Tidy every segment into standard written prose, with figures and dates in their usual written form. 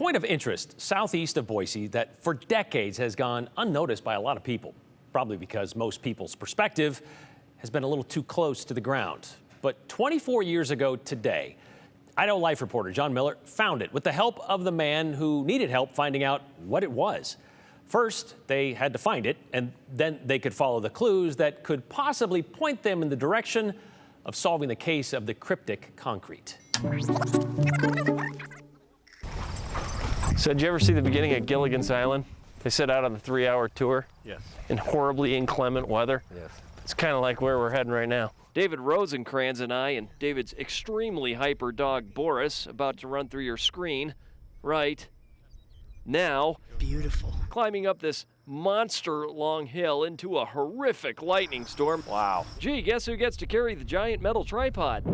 Point of interest southeast of Boise that for decades has gone unnoticed by a lot of people, probably because most people's perspective has been a little too close to the ground. But 24 years ago today, Idaho Life reporter John Miller found it with the help of the man who needed help finding out what it was. First, they had to find it, and then they could follow the clues that could possibly point them in the direction of solving the case of the cryptic concrete. So did you ever see the beginning of Gilligan's Island? They set out on the 3-hour tour. Yes. In horribly inclement weather. Yes. It's kind of like where we're heading right now. David Rosencrans and I and David's extremely hyper dog Boris about to run through your screen right now. Beautiful. Climbing up this monster long hill into a horrific lightning storm. Wow. Gee, guess who gets to carry the giant metal tripod?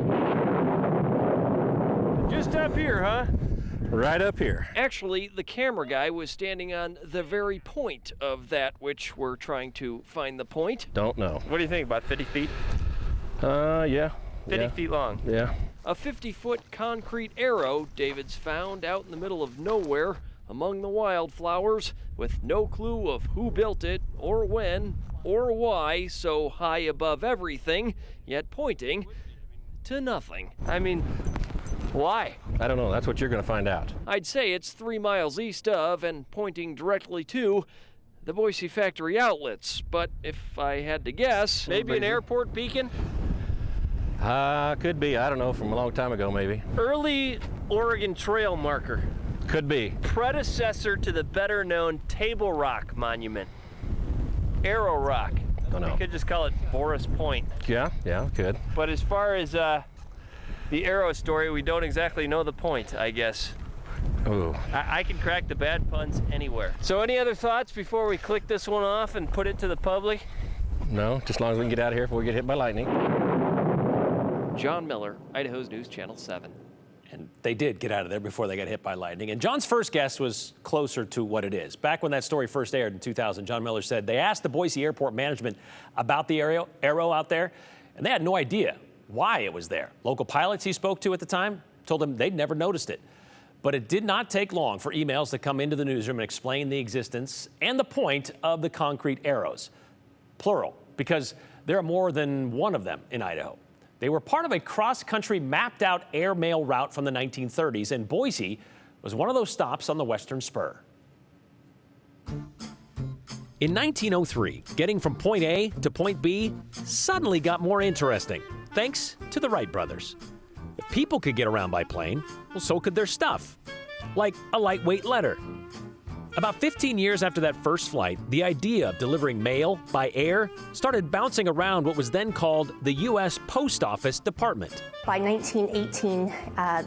Just up here, huh? Right up here. Actually, the camera guy was standing on the very point of that which we're trying to find the point. Don't know. What do you think, about 50 feet? Yeah. 50 feet long. Yeah. A 50-foot concrete arrow David's found out in the middle of nowhere among the wildflowers with no clue of who built it or when or why so high above everything, yet pointing to nothing. I mean, why? I don't know. That's what you're going to find out. I'd say it's 3 miles east of and pointing directly to the Boise factory outlets, but if I had to guess, maybe an airport beacon? Could be. I don't know. From a long time ago, maybe. Early Oregon Trail marker. Could be. Predecessor to the better-known Table Rock Monument. Arrow Rock. Don't know. We could just call it Boris Point. Yeah, could. But as far as the arrow story, we don't exactly know the point, I guess. Ooh. I can crack the bad puns anywhere. So any other thoughts before we click this one off and put it to the public? No, just as long as we can get out of here before we get hit by lightning. John Miller, Idaho's News Channel 7. And they did get out of there before they got hit by lightning. And John's first guess was closer to what it is. Back when that story first aired in 2000, John Miller said they asked the Boise Airport management about the arrow out there, and they had no idea why it was there. Local pilots he spoke to at the time told him they'd never noticed it. But it did not take long for emails to come into the newsroom and explain the existence and the point of the concrete arrows. Plural, because there are more than one of them in Idaho. They were part of a cross-country mapped-out airmail route from the 1930s, and Boise was one of those stops on the Western Spur. In 1903, getting from point A to point B suddenly got more interesting, thanks to the Wright brothers. If people could get around by plane, well, so could their stuff, like a lightweight letter. About 15 years after that first flight, the idea of delivering mail by air started bouncing around what was then called the U.S. Post Office Department. By 1918,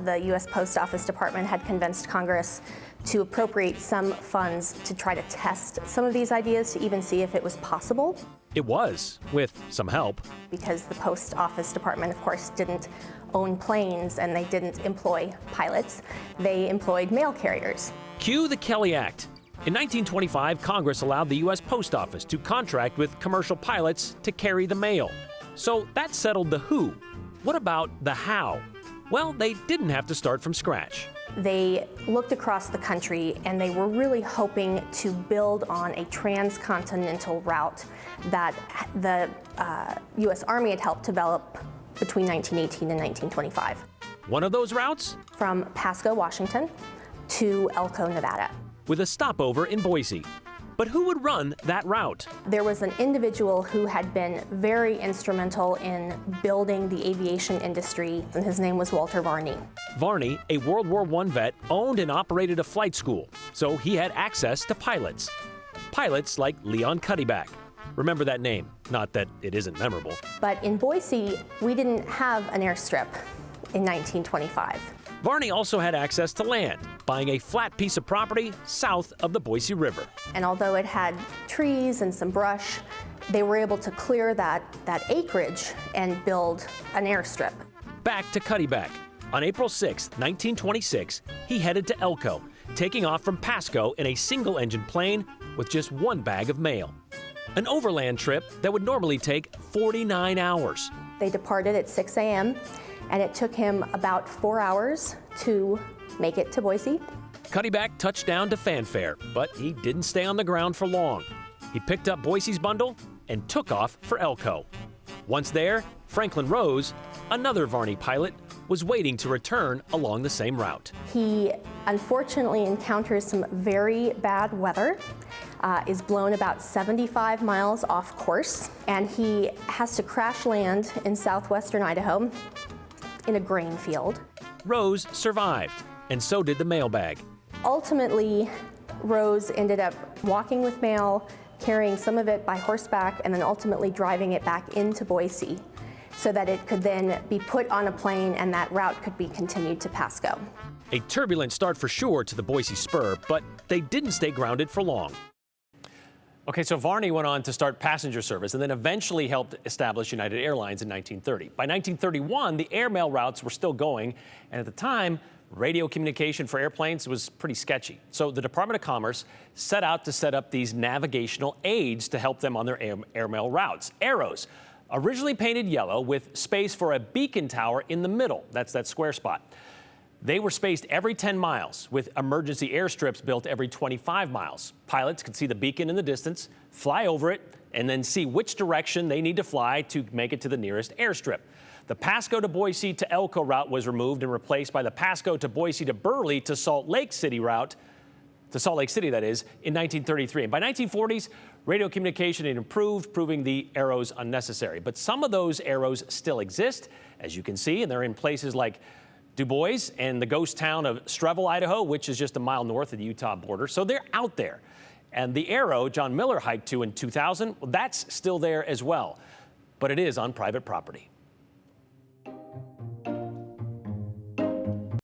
the U.S. Post Office Department had convinced Congress to appropriate some funds to try to test some of these ideas to even see if it was possible. It was, with some help. Because the Post Office Department, of course, didn't own planes and they didn't employ pilots. They employed mail carriers. Cue the Kelly Act. In 1925, Congress allowed the U.S. Post Office to contract with commercial pilots to carry the mail. So that settled the who. What about the how? Well, they didn't have to start from scratch. They looked across the country and they were really hoping to build on a transcontinental route that the U.S. Army had helped develop between 1918 and 1925. One of those routes? From Pasco, Washington to Elko, Nevada. With a stopover in Boise. But who would run that route? There was an individual who had been very instrumental in building the aviation industry, and his name was Walter Varney. Varney, a World War I vet, owned and operated a flight school, so he had access to pilots. Pilots like Leon Cuddyback. Remember that name, not that it isn't memorable. But in Boise, we didn't have an airstrip in 1925. Varney also had access to land, buying a flat piece of property south of the Boise River. And although it had trees and some brush, they were able to clear that acreage and build an airstrip. Back to Cuddyback. On April 6, 1926, he headed to Elko, taking off from Pasco in a single-engine plane with just one bag of mail. An overland trip that would normally take 49 hours. They departed at 6 a.m., and it took him about 4 hours to make it to Boise. Cuddyback touched down to fanfare, but he didn't stay on the ground for long. He picked up Boise's bundle and took off for Elko. Once there, Franklin Rose, another Varney pilot, was waiting to return along the same route. He unfortunately encounters some very bad weather, is blown about 75 miles off course, and he has to crash land in southwestern Idaho in a grain field. Rose survived, and so did the mailbag. Ultimately, Rose ended up walking with mail, carrying some of it by horseback, and then ultimately driving it back into Boise so that it could then be put on a plane and that route could be continued to Pasco. A turbulent start for sure to the Boise Spur, but they didn't stay grounded for long. Okay, so Varney went on to start passenger service and then eventually helped establish United Airlines in 1930. By 1931, the airmail routes were still going, and at the time, radio communication for airplanes was pretty sketchy. So the Department of Commerce set out to set up these navigational aids to help them on their airmail routes. Arrows, originally painted yellow with space for a beacon tower in the middle. That's that square spot. They were spaced every 10 miles with emergency airstrips built every 25 miles. Pilots could see the beacon in the distance, fly over it, and then see which direction they need to fly to make it to the nearest airstrip. The Pasco to Boise to Elko route was removed and replaced by the Pasco to Boise to Burley to Salt Lake City route, to Salt Lake City, that is, in 1933. And by 1940s, radio communication had improved, proving the arrows unnecessary. But some of those arrows still exist, as you can see, and they're in places like Du Bois and the ghost town of Strevel, Idaho, which is just a mile north of the Utah border. So they're out there. And the arrow John Miller hiked to in 2000, well, that's still there as well. But it is on private property.